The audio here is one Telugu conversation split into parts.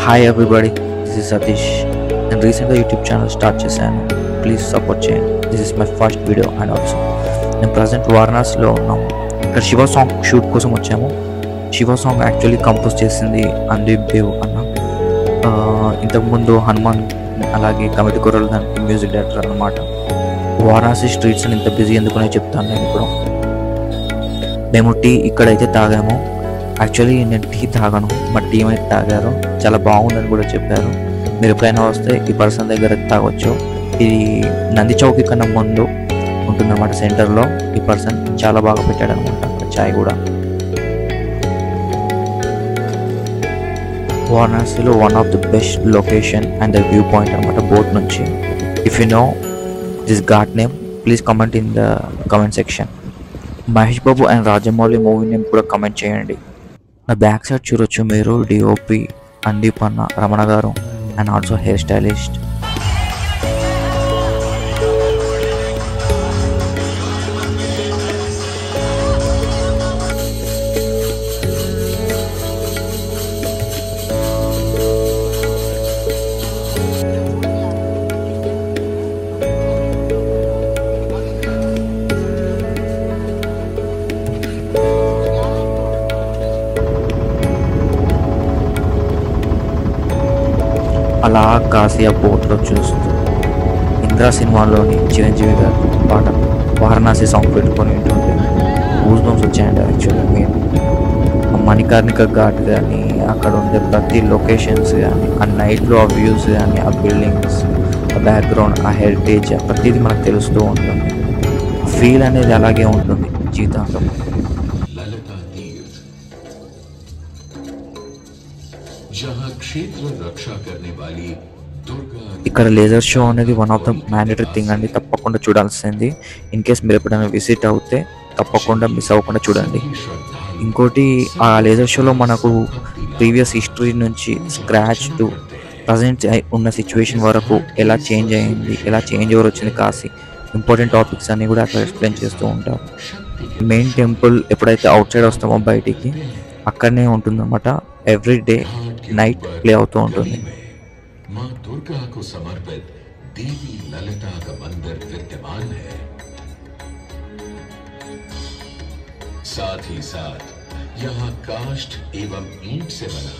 Hi everybody, this is Satish and recently YouTube channel start చేశాను. Please support చేయండి. This is my first video and also నేను ప్రజెంట్ వారణాసిలో ఉన్నాము. ఇక్కడ శివ సాంగ్ షూట్ కోసం వచ్చాము. శివ సాంగ్ యాక్చువల్లీ కంపోజ్ చేసింది అందీప్ దేవ్ అన్న. ఇంతకుముందు హనుమాన్ అలాగే కమిటీ కుర్రలు దానికి మ్యూజిక్ డైరెక్టర్ అన్నమాట. వారణాసి స్ట్రీట్స్ అని ఇంత బిజీ ఎందుకునే చెప్తాను నేను ఇప్పుడు. మేము టీ ఇక్కడైతే తాగాము. యాక్చువల్లీ నేను టీ తాగాను, మా టీం అయితే తాగారు, చాలా బాగుందని కూడా చెప్పారు. మీరు ఎప్పుడైనా వస్తే ఈ పర్సన్ దగ్గర తాగొచ్చు. ఇది నంది చౌక్ కన్నా ముందు ఉంటుందన్నమాట, సెంటర్లో. ఈ పర్సన్ చాలా బాగా పెట్టాడు అనమాట చాయ్ కూడా. వారణాసిలో one of the best location and the view point అనమాట బోట్ నుంచి. If you know this ghat name please comment in the comment section. Mahesh Babu and Rajamouli movie name కూడా కమెంట్ చేయండి. నా బ్యాక్ సైడ్ చూడొచ్చు మీరు, డిఓపి అందీప్ అన్న, రమణ గారు అండ్ ఆల్సో హెయిర్ స్టైలిస్ట్. అలా కాశీ ఆ బోట్లో చూస్తూ ఇంద్రా సినిమాలోని చిరంజీవి గారి పాట వారణాసి సాంగ్ పెట్టుకొని వింటుంటే గూస్ బంప్స్ వచ్చాయండి. యాక్చువల్లీ మేము మణికర్ణిక ఘాట్ కానీ, అక్కడ ఉండే ప్రతి లొకేషన్స్ కానీ, ఆ నైట్లో ఆ వ్యూస్ కానీ, ఆ బిల్డింగ్స్, ఆ బ్యాక్గ్రౌండ్, ఆ హెరిటేజ్, ప్రతిదీ మనకు తెలుస్తూ ఉంటుంది. ఫీల్ అనేది అలాగే ఉంటుంది జీవితాంతం. ఇక్కడ లేజర్ షో అనేది one of the mandatory thing అండి, తప్పకుండా చూడాల్సింది. ఇన్ కేస్ మీరు ఎప్పుడైనా విజిట్ అవుతే తప్పకుండా మిస్ అవ్వకుండా చూడండి. ఇంకోటి, ఆ లేజర్ షోలో మనకు ప్రీవియస్ హిస్టరీ నుంచి స్క్రాచ్ టు ప్రజెంట్ ఉన్న సిచ్యువేషన్ వరకు ఎలా చేంజ్ అయ్యింది, ఎలా చేంజ్ ఓవర్ వచ్చింది కాశీ, ఇంపార్టెంట్ టాపిక్స్ అన్నీ కూడా అక్కడ ఎక్స్ప్లెయిన్ చేస్తూ ఉంటారు. మెయిన్ టెంపుల్ ఎప్పుడైతే అవుట్ సైడ్ వస్తామో బయటికి, అక్కడనే ఉంటుందన్నమాట. ఎవ్రీ డే నైట్ ప్లే అవుతూ ఉంటుంది. मां दुर्गा को समर्पित देवी ललिता का मंदिर विद्यमान है। साथ ही साथ यहाँ काष्ठ एवं ईंट से बना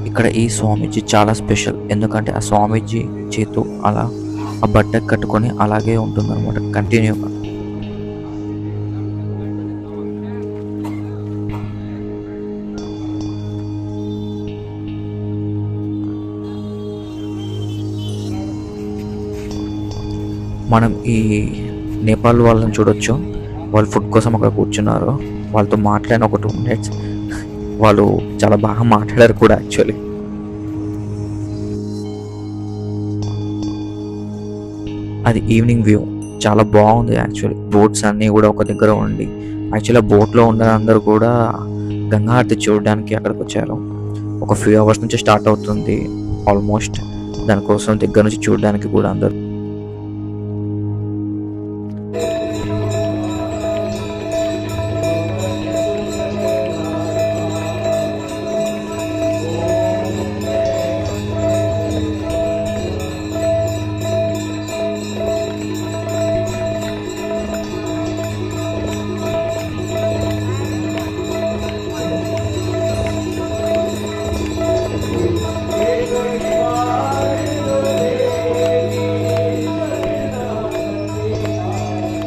ఇక్కడ ఈ స్వామీజీ చాలా స్పెషల్. ఎందుకంటే ఆ స్వామీజీ చేతు అలా ఆ బట్ట కట్టుకొని అలాగే ఉంటుందన్నమాట కంటిన్యూగా. మనం ఈ నేపాల్ వాళ్ళని చూడొచ్చు. వాళ్ళు ఫుడ్ కోసం అక్కడ కూర్చున్నారు. వాళ్ళతో మాట్లాడిన ఒక 2 minutes. వాళ్ళు చాలా బాగా మాట్లాడారు కూడా యాక్చువల్లీ. అది ఈవినింగ్ వ్యూ చాలా బాగుంది యాక్చువల్లీ. బోట్స్ అన్నీ కూడా ఒక దగ్గర ఉండి, యాక్చువల్లీ బోట్లో ఉన్న అందరూ కూడా గంగా హారతి చూడడానికి అక్కడికి వచ్చారు. ఒక few hours నుంచి స్టార్ట్ అవుతుంది ఆల్మోస్ట్. దానికోసం దగ్గర నుంచి చూడడానికి కూడా అందరూ.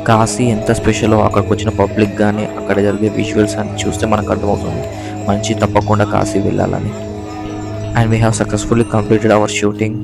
కాశీ ఎంత స్పెషలో అక్కడికి వచ్చిన పబ్లిక్ కానీ, అక్కడ జరిగే విజువల్స్ అని చూస్తే మనకు అర్థమవుతుంది మంచి తప్పకుండా కాశీ వెళ్ళాలని. And we have successfully completed hour shooting.